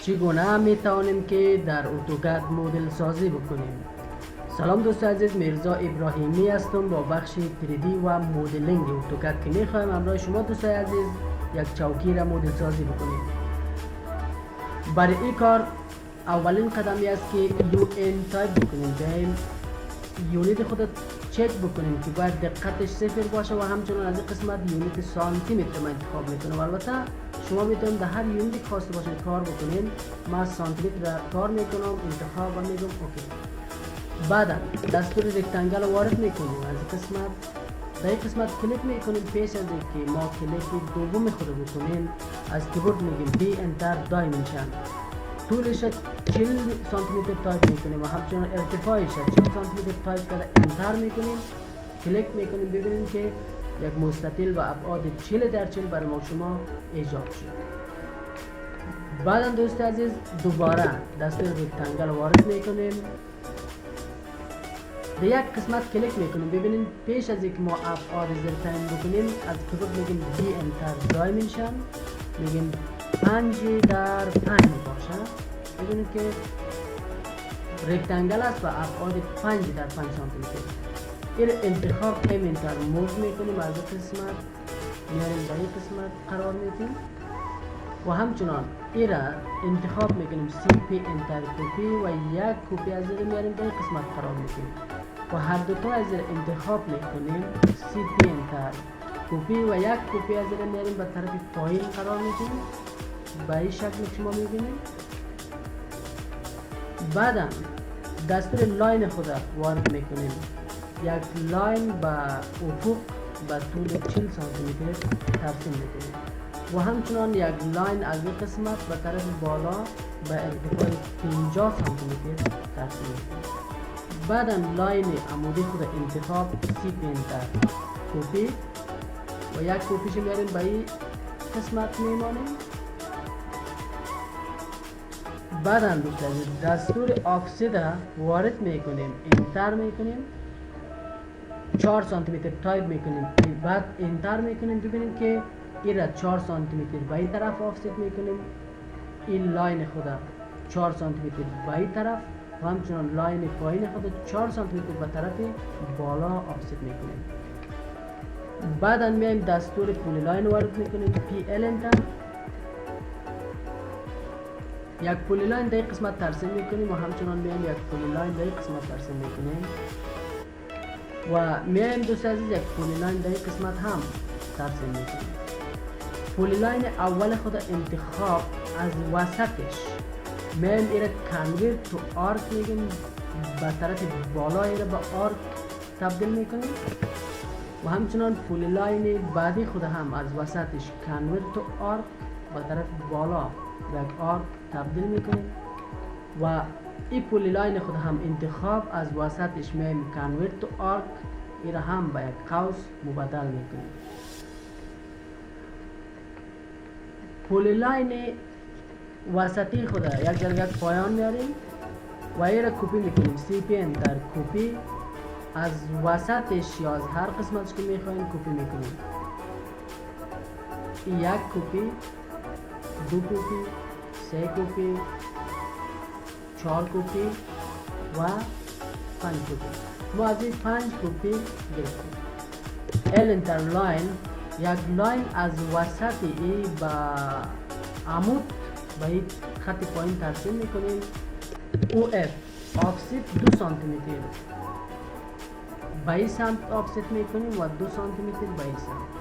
چگونه می توانیم که در اتوکد مودل سازی بکنیم؟ سلام دوست عزیز، میرزا ابراهیمی هستم با بخش 3D و مدلینگ اتوکد که می خواهم همراه شما دوست عزیز یک چوکی را مدل سازی بکنیم. برای این کار اولین قدمی است که UN تایپ بکنیم، بیایم یونیت خود چک بکنیم که باید دقتش صفر باشه و همچنان از این قسمت یونیت سانتی متر ما انتخاب میکنیم. البته شما میتونید در هر یونیت خواسته باشید کار بکنیم. من سانتی متر کار میکنم، انتخاب و میگم اوکی. بعدا دستور رکتانگل وارد میکنیم، از این قسمت در این قسمت کلیک میکنیم. پیش از اینکه ما کلیک دوم خود بکنیم از کیبورد میگیم بی انتر دایمنشن، طولش 40 سانتی متر تایپ میکنیم و همچنان ارتفاعش 40 سانتی متر تایپ کرده انتر میکنیم. کلیک میکنیم ببینیم که یک مستطیل و ابعاد 40 در 40 برای ما شما ایجاد شد. بعدا دوست عزیز دوباره دستور رکتانگل وارد میکنیم، به یک قسمت کلیک میکنیم. ببینیم پیش از اینکه ما ابعاد زیر تعیین بکنیم از کیبورد میگیم بی انتر دایمنشن، میگیم 5 در 5 باشه. ببینید که رکتانگل است و ابعاد 5 در 5 سانتی متر. این انتخاب انتر موو میکنیم، از این قسمت میاریم در این قسمت قرار میدیم و همچنان این را انتخاب میکنیم سی پی انتر کپی و یک کپی از این میاریم در این قسمت قرار میدیم و هر دو تا از این انتخاب میکنیم سی پی انتر کپی و یک کپی از این میاریم به طرف پایین قرار میدیم. به این شکل شما میبینید. بعدا دستور لاین خود وارد میکنیم، یک لاین به افق به طول 40 سانتی متر ترسیم میکنیم و همچنان یک لاین از این قسمت به طرف بالا به ارتفاع 50 سانتی متر ترسیم میکنیم. بعدا لاین عمودی خود انتخاب سی پی انتر کپی و یک کپیش میاریم به این قسمت میمانیم. بعدا دستور آفست وارد میکنیم، انتر میکنیم، 4 سانتی متر تایپ میکنیم، بعد انتر میکنیم. ببینیم که این را 4 سانتی متر به این طرف آفست میکنیم، این لاین خود 4 سانتی متر به این طرف و همچنان لاین پایین خود 4 سانتی متر به طرف بالا آفست میکنیم. بعدا میایم دستور پولی لاین وارد میکنیم، پی ال انتر، یک پولی لاین در این قسمت ترسیم میکنیم و همچنان میایم یک پولی لاین در این قسمت ترسیم میکنیم و میایم دوست عزیز یک پولی لاین در این قسمت هم ترسیم میکنیم. پولی لاین اول خود انتخاب از وسطش میایم ایره کنورت تو آرک میگیم، به طرف بالا ایره به آرک تبدیل میکنیم و همچنان پولی لاین بعدی خود هم از وسطش کنورت تو آرک به طرف بالا یک آرک تبدیل میکنیم و این پولی لاین خود هم انتخاب از وسطش میایم کنورت تو آرک این هم به یک قوس مبدل میکنیم. پولی لاین وسطی خود یک جلگه پایان میاریم و این را کپی میکنیم، سی پی انتر کپی، از وسطش یا از هر قسمتش که میخوایم کپی میکنیم. یک کپی، دو کپی، 3 کپی، 4 کپی و 5 کپی. ما از این 5 کپی گرفتیم. ال انتر لاین، یک لاین از وسط ای با عمود به این خط پایین ترسیم میکنیم. او اف آفست 2 سانتی متر به این سمت آفست میکنیم و 2 سانتی متر به این سمت.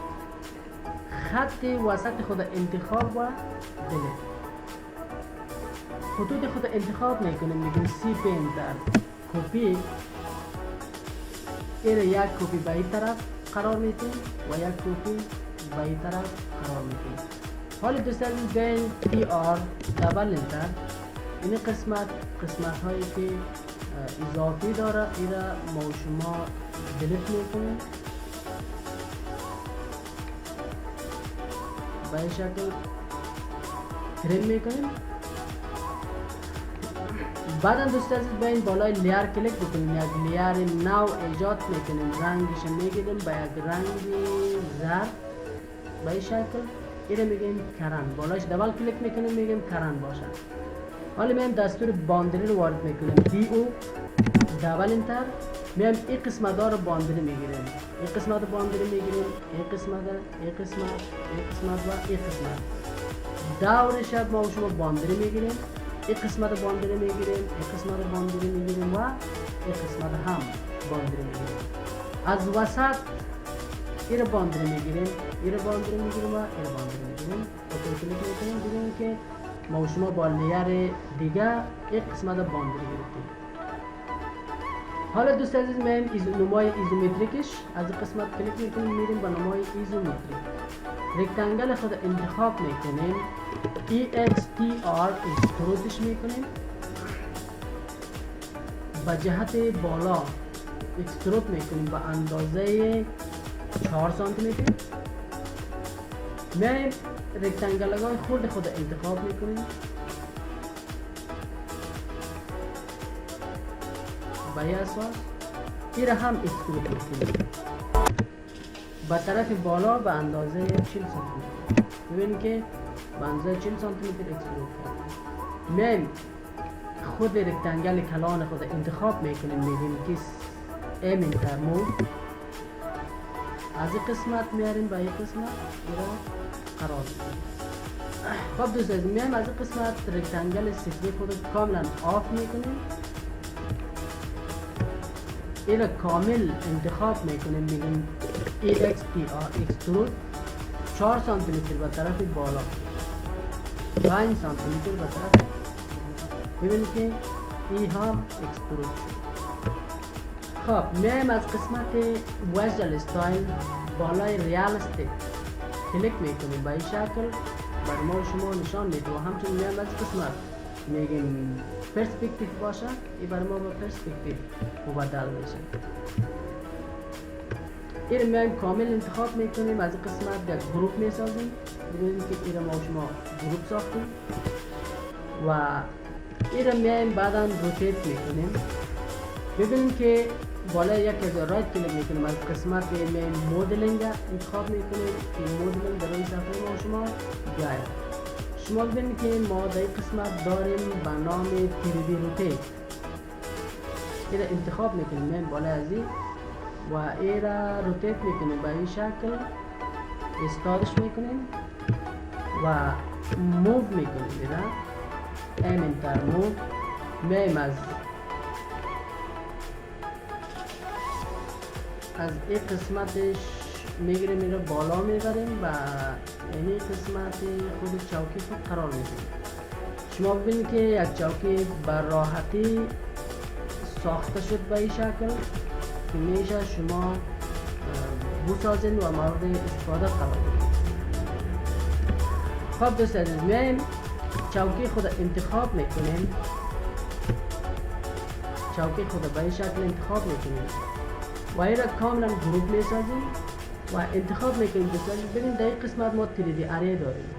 خط وسط خود انتخاب و دلیت، خطوط خود انتخاب میکنیم، میگیم سی پی انتر کپی، این یک کپی به این طرف قرار میدیم و یک کپی به این طرف قرار میدیم. حالا دوست عزیز بیاین تی آر دبل انتر، این قسمت هایی که اضافی داره این را ما و شما دلیت میکنیم. به این شکل تریم میکنیم. بعدا دوست عزیز بیاین بالای لیر کلیک بکنیم، یک لیر نو ایجاد میکنیم، رنگش میگیریم به یک رنگ زرد به این شکل. این میگیم کرن، بالایش دبل کلیک میکنیم میگیم کرن باشه. حالا میایم دستور باندری رو وارد میکنیم، دی او دبل انتر. میایم این قسمت ها رو باندری میگیریم، این قسمت رو باندری میگیریم، این قسمت، این قسمت، این قسمت و این قسمت. دور شب ما و شما باندری میگیریم، این قسمت رو باندری میگیریم، این قسمت رو باندری میگیریم و این قسمت هم باندری میگیریم. از وسط این رو باندری میگیریم، این رو باندری میگیریم و این رو باندری میگیریم. اوکی کلیک میکنیم، ببینیم که ما و شما با لیر دیگه این قسمت رو باندری گرفتیم. حالا دوست عزیز میایم نمای ایزومتریکش، از این قسمت کلیک میکنیم، میریم با نمای ایزومتریک. رکتانگل خود انتخاب میکنیم، EXTR اکسترودش میکنیم، با جهت بالا اکسترود میکنیم با اندازه 4 سانتی متر. میایم رکتانگل های خود انتخاب میکنیم، با این اساس این را هم اکسترود میکنیم با طرف بالا به اندازه 40 سانتی متر. ببینید که به اندازه 40 سانتی متر اکسترود کردیم. میایم خود رکتانگل کلان خود انتخاب میکنیم، میگیم که ام انتر مود. از این قسمت میاریم به این قسمت این را قرار میدیم. خب دوست عزیز میایم از این قسمت رکتانگل سفید خود کاملا آف میکنیم، این را کامل انتخاب میکنیم، میگیم EXTR اکسترود 4 سانتی متر به طرف بالا، 5 سانتی متر به طرف. ببینید که این هم اکسترود شد. خب میایم از قسمت ویژوال استایل بالای ریالستیک کلیک میکنیم، با این شکل برای ما شما نشان میده. و همچنین میایم از قسمت میگیم پرسپکتیو باشه، این برای ما با پرسپکتیو مبدل میشه. این میایم کامل انتخاب میکنیم، از قسمت یک گروپ میسازیم. ببینید که این ما شما گروپ ساختیم و این میایم بعدا روتیت میکنیم. ببینید که بالا یک از رایت کلیک میکنیم، از قسمت میایم مودلینگ انتخاب میکنیم. این مودلینگ در این صفحه ما شما بیاید. شما ببینید که ما در این قسمت داریم به نام 3D روتیت. این انتخاب میکنیم، میایم بالا از این و این را روتیت میکنیم، به این شکل استادش میکنیم و موو میکنیم. این را ام انتر موو. میایم از این قسمتش میگیریم، این را بالا میبریم و این قسمت خود چوکی خود قرار میدیم. شما ببینید که یک چوکی بر راحتی ساخته شد به این شکل که میشه شما بسازین و مورد استفاده قرار بدید. خب دوست عزیز میایم چوکی خود انتخاب میکنیم، چوکی خود به این شکل انتخاب میکنیم و این را کاملا گروپ میسازیم و انتخاب میکنیم. دوست عزیز ببینید در این قسمت ما 3D اری داریم،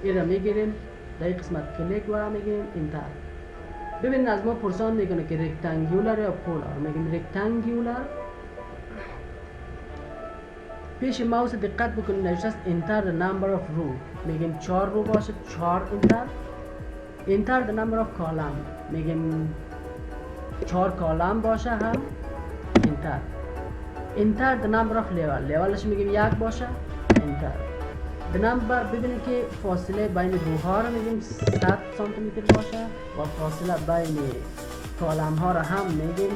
این را میگیریم در این قسمت کلیک و میگیم انتر. ببینید از ما پرسان میکنه که رکتانگولار یا پولار. میگیم رکتانگولار. پیش ماوس دقت بکنید نوشته است انتر the number of row. میگیم 4 رو باشه 4 انتر. انتر the number of column. میگیم 4 کالم باشه هم انتر. انتر the number of level. لیولش میگیم 1 باشه انتر. the number ببینید که فاصله بین روها رو میگیم 100 سانتی متر باشه و فاصله بین کالم ها رو هم میگیم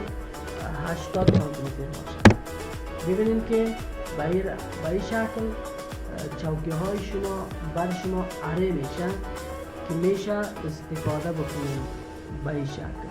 80 سانتی متر باشه. ببینید که به این شکل چوکی های شما بر شما اره میشه که میشه استفاده بکنید به این شکل.